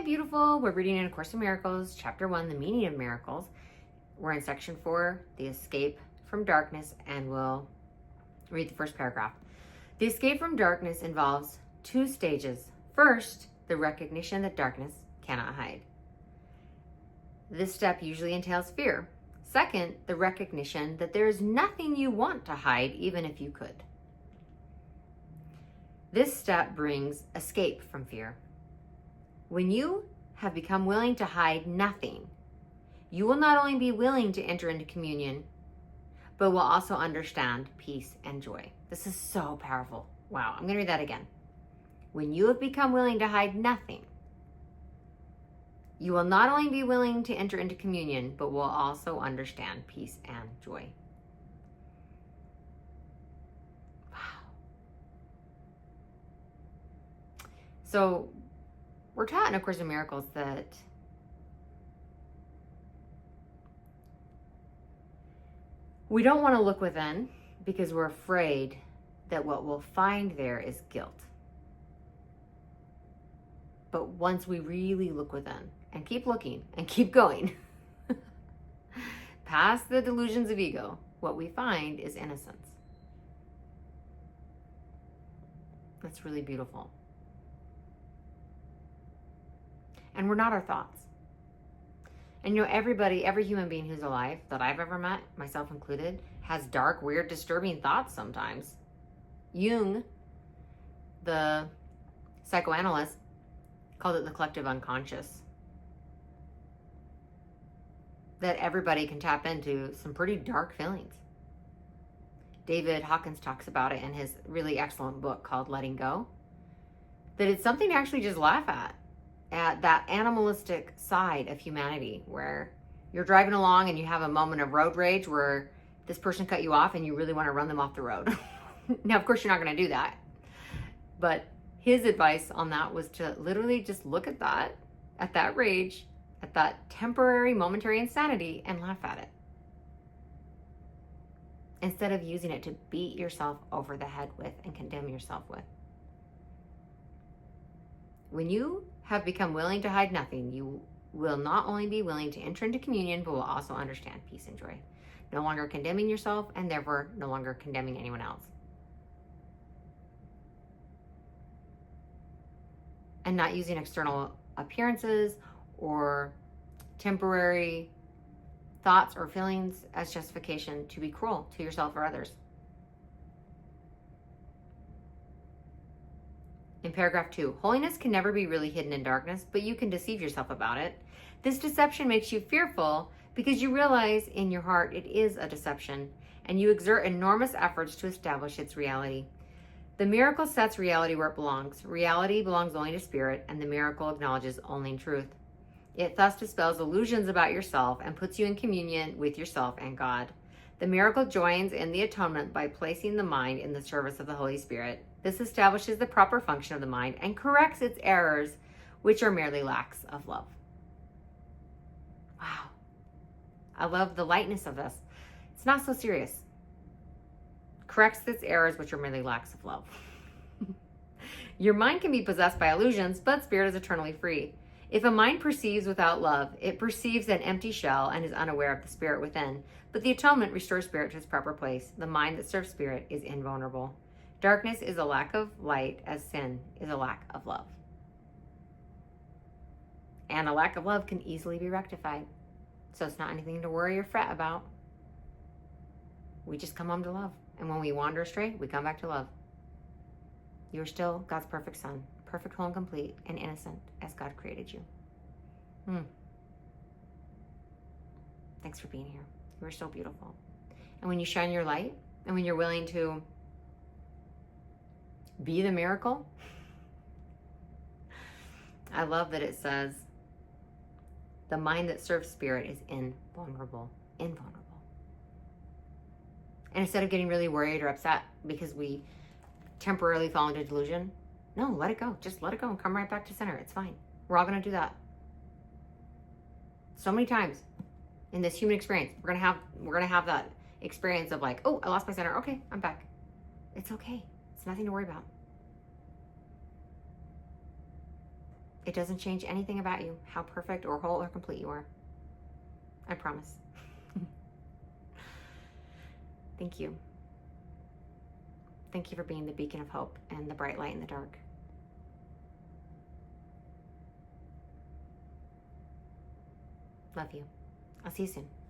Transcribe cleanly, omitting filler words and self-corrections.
beautiful. We're reading in A Course in Miracles, Chapter 1, The Meaning of Miracles. We're in Section 4, The Escape from Darkness, and we'll read the first paragraph. The escape from darkness involves 2 stages. First, the recognition that darkness cannot hide. This step usually entails fear. Second, the recognition that there is nothing you want to hide, even if you could. This step brings escape from fear. When you have become willing to hide nothing, you will not only be willing to enter into communion, but will also understand peace and joy. This is so powerful. Wow, I'm going to read that again. When you have become willing to hide nothing, you will not only be willing to enter into communion, but will also understand peace and joy. Wow. So, we're taught in A Course in Miracles that we don't want to look within because we're afraid that what we'll find there is guilt. But once we really look within and keep looking and keep going past the delusions of ego, what we find is innocence. That's really beautiful. And we're not our thoughts. And everybody, every human being who's alive that I've ever met, myself included, has dark, weird, disturbing thoughts sometimes. Jung, the psychoanalyst, called it the collective unconscious. That everybody can tap into some pretty dark feelings. David Hawkins talks about it in his really excellent book called Letting Go. That it's something to actually just laugh at that animalistic side of humanity where you're driving along and you have a moment of road rage where this person cut you off and you really want to run them off the road. Now, of course, you're not going to do that. But his advice on that was to literally just look at that rage, at that temporary, momentary insanity, and laugh at it. Instead of using it to beat yourself over the head with and condemn yourself with. When you have become willing to hide nothing, you will not only be willing to enter into communion, but will also understand peace and joy. No longer condemning yourself, and therefore no longer condemning anyone else. And not using external appearances or temporary thoughts or feelings as justification to be cruel to yourself or others. In paragraph 2, holiness can never be really hidden in darkness, but you can deceive yourself about it. This deception makes you fearful because you realize in your heart it is a deception, and you exert enormous efforts to establish its reality. The miracle sets reality where it belongs. Reality belongs only to spirit, and the miracle acknowledges only truth. It thus dispels illusions about yourself and puts you in communion with yourself and God. The miracle joins in the atonement by placing the mind in the service of the Holy Spirit. This establishes the proper function of the mind and corrects its errors, which are merely lacks of love. Wow. I love the lightness of this. It's not so serious. Corrects its errors, which are merely lacks of love. Your mind can be possessed by illusions, but spirit is eternally free. If a mind perceives without love, it perceives an empty shell and is unaware of the spirit within. But the atonement restores spirit to its proper place. The mind that serves spirit is invulnerable. Darkness is a lack of light, as sin is a lack of love. And a lack of love can easily be rectified. So it's not anything to worry or fret about. We just come home to love. And when we wander astray, we come back to love. You are still God's perfect son, perfect, whole, and complete, and innocent as God created you. Thanks for being here. You are so beautiful. And when you shine your light, and when you're willing to be the miracle, I love that it says, the mind that serves spirit is invulnerable. Invulnerable. And instead of getting really worried or upset because we temporarily fall into delusion, no, let it go. Just let it go and come right back to center. It's fine. We're all going to do that. So many times in this human experience, we're going to have that experience of like, oh, I lost my center. Okay, I'm back. It's okay. It's nothing to worry about. It doesn't change anything about you, how perfect or whole or complete you are. I promise. Thank you. Thank you for being the beacon of hope and the bright light in the dark. Love you. I'll see you soon.